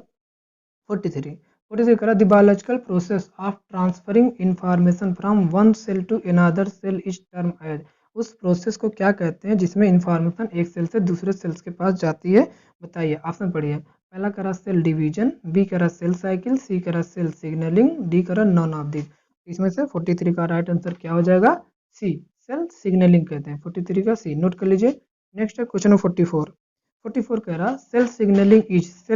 43 करा the biological process of transferring information from one cell to another cell is term as. उस प्रोसेस को क्या कहते हैं जिसमें इंफॉर्मेशन एक सेल से दूसरे सेल्स के पास जाती है? बताइए, ऑप्शन पढ़िए। पहला करा सेल डिवीजन, बी करा सेल साइकिल, सी करा सेल सिग्नलिंग, डी करा नॉन ऑफ दिस। इसमें से 43 का राइट आंसर क्या हो जाएगा? सी, सेल सिग्नलिंग कहते हैं। 43 का सी नोट कर लीजिए। नेक्स्ट है क्वेश्चन नंबर 44। 44 कह रहा सेल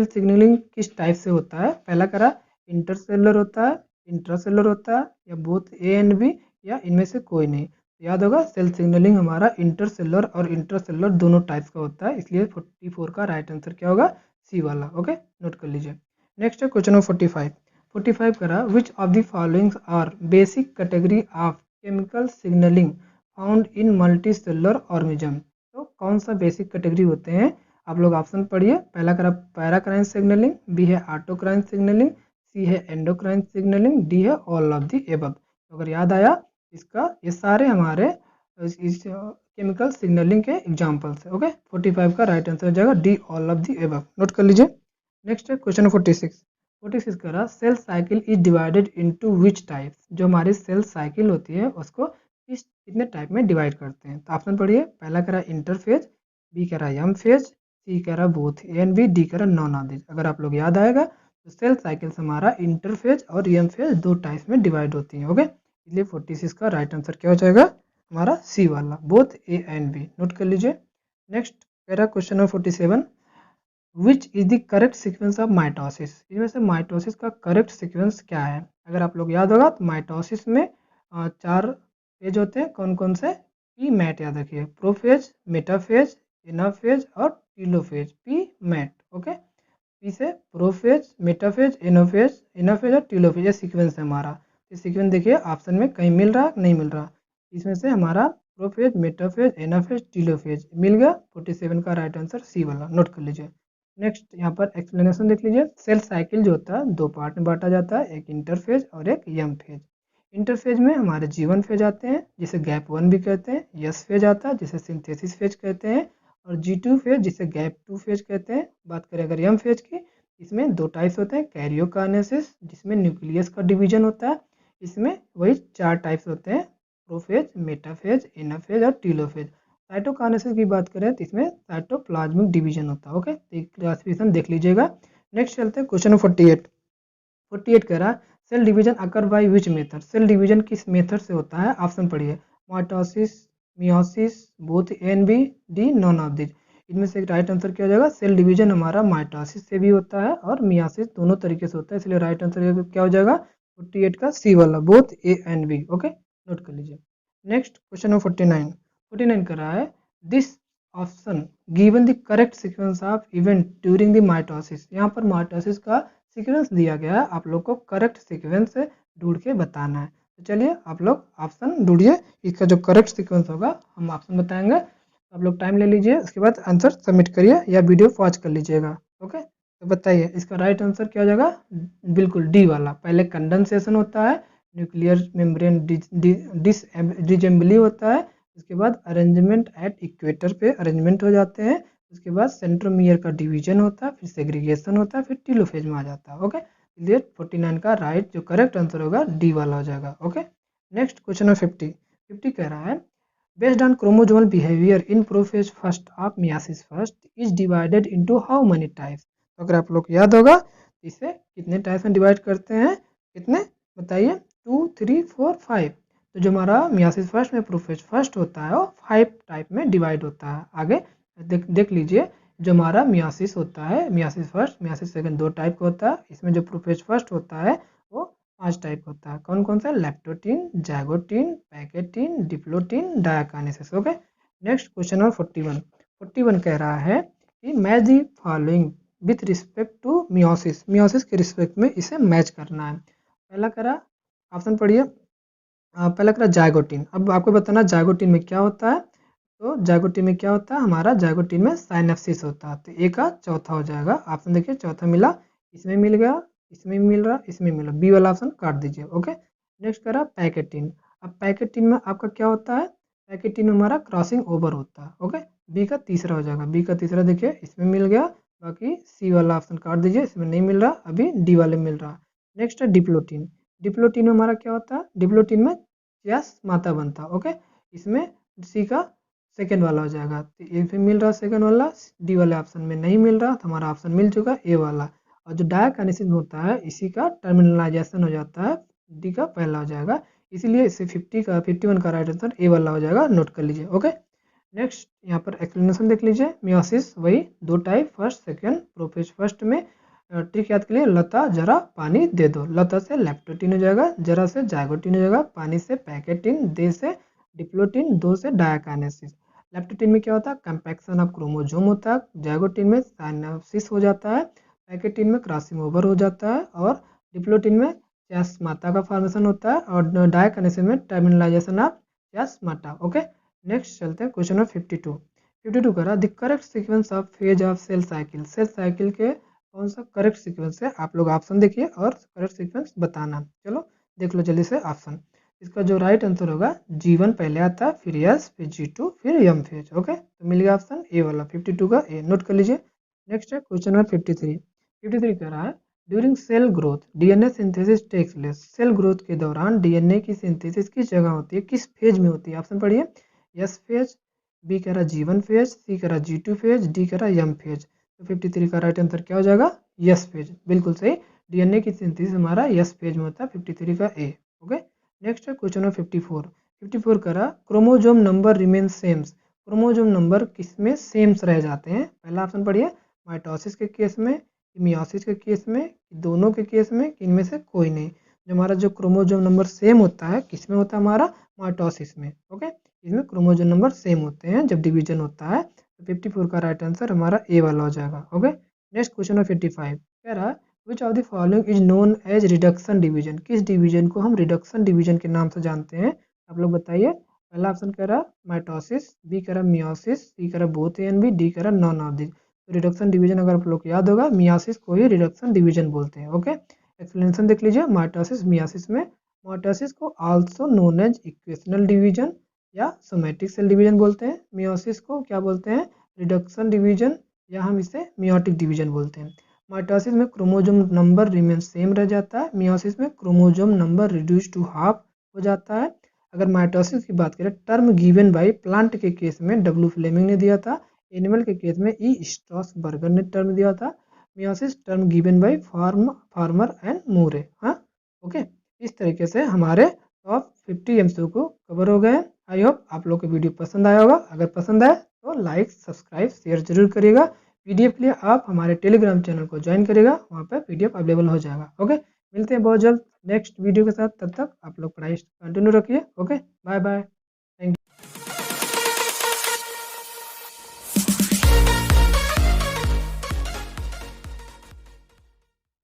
सिग्नलिंग किस टाइप से होता है? पहला कह रहा इंटरसेलुलर होता है, इंट्रासेलुलर होता है, या बोथ ए एंड बी, या इनमें से कोई नहीं। याद होगा सेल सिग्नलिंग हमारा इंटरसेलुलर और इंट्रासेलुलर दोनों टाइप्स का होता है, इसलिए 44 का राइट आंसर क्या होगा? सी वाला। ओके, नोट कर लीजिए। नेक्स्ट है क्वेश्चन नंबर 45। 45 करा which of the followings are basic category of chemical signaling found in multicellular organism. तो कौन सा बेसिक कैटेगरी होते हैं? आप लोग ऑप्शन पढ़िए। पहला करा पैराक्राइन सिग्नलिंग, बी है ऑटोक्राइन सिग्नलिंग, सी है एंडोक्राइन सिग्नलिंग, डी है ऑल ऑफ द एबव। तो अगर याद आया इसका, ये सारे हमारे इस केमिकल सिग्नलिंग के एग्जांपल्स है। ओके, 45 का राइट आंसर हो जाएगा D all of the above. Note कर लीजिए। नेक्स्ट है क्वेश्चन 46। 46 करा cell cycle is divided into which types. जो हमारी सेल साइकिल होती है उसको कितने टाइप में डिवाइड करते हैं? तो ऑप्शन पढ़िए। पहला करा इंटरफेज, बी कह रहा एम फेज, सी कह रहा both A and B, D कह रहा नॉन ऑफ दिस। अगर आप लोग याद आएगा तो सेल साइकिल्स हमारा इंटरफेज और एम फेज दो टाइप्स में डिवाइड होती हैं। ओके, इसलिए 46 का राइट आंसर क्या हो जाएगा? हमारा सी वाला, both A and B. Note कर लीजिए। नेक्स्ट कह रहा question number 47। Which is the correct sequence of mitosis. इसमें से माइटोसिस का करेक्ट सीक्वेंस क्या है? अगर आप लोग याद होगा तो माइटोसिस में 4 फेज होते हैं। कौन कौन से? पी मैट याद रखिए, प्रोफेज, मेटाफेज, एनाफेज और telophase. P MAT. Okay, P से प्रोफेज, मेटाफेज, एनाफेज और टीलोफेज, ये सीक्वेंस है हमारा। ये सीक्वेंस देखिए ऑप्शन में कहीं मिल रहा नहीं मिल रहा। इसमें से हमारा प्रोफेज, मेटाफेज, एनाफेज, टीलोफेज मिल गया। 47 का राइट आंसर सी वाला। नोट कर लीजिए। नेक्स्ट यहाँ पर एक्सप्लेनेशन देख लीजिए। सेल साइकिल जो होता है दो पार्ट में बांटा जाता है, एक इंटरफेज और एक यम फेज। इंटरफेज में हमारे G1 फेज आते हैं जिसे गैप 1 भी कहते हैं, यस फेज आता है जिसे सिंथेसिस फेज कहते हैं, और G2 फेज जिसे गैप 2 फेज कहते हैं। बात करें अगर यम फेज की, इसमें दो टाइप्स होते हैं, कैरियोकाइनेसिस जिसमें न्यूक्लियस का डिवीजन होता है, इसमें वही 4 टाइप्स होते हैं, प्रोफेज, मेटाफेज, एनाफेज और टीलोफेज। साइटोकाइनेसिस की बात करें तो इसमें साइटोप्लाज्मिक डिवीजन होता है। ओके, तो क्लासिफिकेशन देख लीजिएगा। नेक्स्ट चलते हैं क्वेश्चन 48। 48 कह रहा cell division occur by which method. Cell division किस मेथड से होता है? ऑप्शन पढ़िए। Mitosis, meiosis, both A and B, D none of this. इनमें से राइट आंसर क्या हो जाएगा? सेल डिवीजन हमारा माइटोसिस से भी होता है और मियोसिस दोनों तरीके से होता है, इसलिए राइट आंसर क्या हो जाएगा? 48 का सी वाला, both A and B. Okay, note कर लीजिए। Next question number 49। 49 कर रहा है this option given the correct sequence of event during the mitosis. यहाँ पर माइटोसिस का सीक्वेंस दिया गया है, आप लोग को करेक्ट सीक्वेंस ढूंढ के बताना है। तो चलिए आप लोग ऑप्शन ढूंढिए, इसका जो करेक्ट सीक्वेंस होगा हम ऑप्शन बताएंगे। आप लोग टाइम ले लीजिए, उसके बाद आंसर सबमिट करिए या वीडियो पॉज कर लीजिएगा। ओके, तो बताइए इसका राइट आंसर क्या हो जाएगा? बिल्कुल डी वाला। पहले कंडेंसेशन होता है, न्यूक्लियर मेम्ब्रेन डिसेंबली होता है, उसके बाद अरेंजमेंट एट इक्वेटर पे अरेंजमेंट हो जाते हैं, उसके बाद सेंट्रोमियर का डिवीजन होता है, फिर सेग्रीगेशन होता है, फिर टीलोफेज में आ जाता है। ओके, इसलिए 49 का राइट जो करेक्ट आंसर होगा डी वाला हो जाएगा। Okay, next question number 50। 50 कह रहा है based on chromosomal behaviour in prophase first of myiasis first is divided into how many types. तो अगर आप लोग याद होगा तो इसे कितने टाइप्स में डिवाइड करते हैं? कितने बताइए? 2, 3, 4, 5। तो जो हमारा मियासिस फर्स्ट में प्रोफेज फर्स्ट होता है वो 5 टाइप में डिवाइड होता है। आगे देख लीजिए, जो हमारा मियासिस होता है, मियासिस फर्स्ट, मियासिस सेकंड दो टाइप का होता है। इसमें जो प्रोफेज फर्स्ट होता है वो 5 टाइप होता है। कौन कौन सा? Leptotene, zygotene, pachytene, diplotene, diakinesis. Okay, next question number 41। 41 कह रहा है कि match the following with respect to meiosis. Meiosis के रिस्पेक्ट में इसे मैच करना है। पहला करा ऑप्शन पढ़िए। पहला करा जाइगोटीन। अब आपको बताना जाइगोटीन में क्या होता है। तो जाइगोटीन में क्या होता है? हमारा जाइगोटीन में साइनेप्सिस होता है। तो ए का चौथा हो जाएगा। ऑप्शन देखिए, चौथा मिला, इसमें मिल गया, इसमें मिल रहा, इसमें मिला, बी वाला ऑप्शन काट दीजिए। ओके, नेक्स्ट करा पैकेटीन। अब पैकेटीन में आपका क्या होता है? पैकेटीन में हमारा क्रॉसिंग ओवर होता है। ओके, बी का तीसरा हो जाएगा। बी का तीसरा देखिए इसमें मिल गया, बाकी सी वाला ऑप्शन काट दीजिए, इसमें नहीं मिल रहा, अभी डी वाले मिल रहा। नेक्स्ट है डिप्लोटीन। डिप्लोटीन में हमारा क्या होता है? डिप्लोटीन में यस माता बनता है। ओके, इसमें सी का सेकेंड वाला हो जाएगा। तो ए पे मिल रहा सेकेंड वाला, डी वाले ऑप्शन में नहीं मिल रहा, तो हमारा ऑप्शन मिल चुका ए वाला। और जो डायकाइनेसिस होता है इसी का टर्मिनलाइजेशन हो जाता है डी का पहला हो जाएगा, इसीलिए इसे 51 का राइट आंसर ए वाला हो जाएगा, नोट कर लीजिए। ओके, नेक्स्ट यहाँ पर एक्सप्लेनेशन देख लीजिए। मियोसिस वही 2 type, first second prophase. First में ट्रिक याद के लिए लता जरा पानी दे दो, लता से लेप्टोटीन हो जाएगा, जरा से जाइगोटीन हो जाएगा, पानी से पैकेटिन, दे से डिप्लोटीन, दो से डायकाइनेसिस। लेप्टोटीन में क्या होता है, कंपैक्शन ऑफ क्रोमोसोम होता है, जाइगोटीन में साइनोसिस हो जाता है, पैकेटिन में क्रॉसिंग ओवर हो जाता है, और डिप्लोटीन में माता का फॉर्मेशन होता है, और डायकाइनेसिस में टर्मिनलाइजेशन ऑफ माता। ओके, नेक्स्ट चलते हैं क्वेश्चन नंबर 52 करा the correct sequence of phase of cell cycle. Cell cycle के कौन सा करेक्ट सीक्वेंस है, आप लोग ऑप्शन देखिए और करेक्ट सीक्वेंस बताना। चलो देख लो जल्दी से ऑप्शन। इसका जो राइट आंसर होगा G1 पहले आता है, फिर S, फिर G2, फिर M फेज। ओके, तो मिल गया ऑप्शन ए वाला, 52 का ए, नोट कर लीजिए। नेक्स्ट है क्वेश्चन नंबर 53 कह रहा है during cell growth DNA synthesis takes place. Cell growth के दौरान डीएनए की सिंथेसिस किस जगह होती है, किस फेज में होती है, ऑप्शन पढ़िए। एस फेज, बी कह रहा G1 फेज, सी कह रहा G2 फेज, डी कह रहा M फेज। तो 53 का राइट आंसर क्या हो जाएगा, यस फेज, बिल्कुल सही। डीएनए की सिंथेसिस हमारा यस फेज में होता है, 53 का ए। ओके, नेक्स्ट है क्वेश्चन नंबर 54 करा chromosome number remain sames. Chromosome number किसमें सेम्स रह जाते हैं, पहला ऑप्शन पढ़िए। माइटोसिस के केस में, मियोसिस के केस में, दोनों के केस में, इनमें से कोई नहीं। जो हमारा जो क्रोमोजोम नंबर सेम होता है किसमें होता है, हमारा माइटोसिस में। ओके, इसमें क्रोमोजोम नंबर सेम होते हैं जब डिवीजन होता है। तो 54 का राइट आंसर हमारा ए वाला हो जाएगा। ओके, नेक्स्ट क्वेश्चन नंबर 55 कह रहा है which of the following is known as reduction division. किस डिवीजन को हम रिडक्शन डिवीजन के नाम से जानते हैं, आप लोग बताइए। पहला ऑप्शन कह रहा माइटोसिस, बी कह रहा मियोसिस, सी कह रहा both A and B, D कह रहा नॉन ऑफ दिस। तो रिडक्शन डिवीजन अगर आप लोग को याद होगा, मियोसिस को ही रिडक्शन डिवीजन बोलते हैं। ओके, एक्सप्लेनेशन देख लीजिए। माइटोसिस मियोसिस में माइटोसिस को also known as equational division या सोमैटिक सेल डिवीजन बोलते हैं। मियोसिस को क्या बोलते हैं, रिडक्शन डिवीजन, या हम इसे मियोटिक डिवीजन बोलते हैं। माइटोसिस में क्रोमोजोम नंबर रिमेन सेम रह जाता है, मियोसिस में chromosome number reduce to half हो जाता है। अगर माइटोसिस की बात करें, टर्म गिवन बाई प्लांट के केस में डब्ल्यू फ्लेमिंग ने दिया था, एनिमल के केस में ई स्ट्रॉसबर्गर ने टर्म दिया था, meiosis term given by Farmer and Moore. हाँ, ओके, इस तरीके से हमारे टॉप 50 एमसीक्यू को कवर हो गए। आई होप आप लोग को वीडियो पसंद आया होगा। अगर पसंद आए तो लाइक, सब्सक्राइब, शेयर जरूर करिएगा। पीडीएफ के लिए आप हमारे टेलीग्राम चैनल को ज्वाइन करिएगा, वहाँ पर पीडीएफ अवेलेबल हो जाएगा। ओके, मिलते हैं बहुत जल्द नेक्स्ट वीडियो के साथ, तब तक आप लोग पढ़ाई कंटिन्यू रखिए। Okay, bye bye.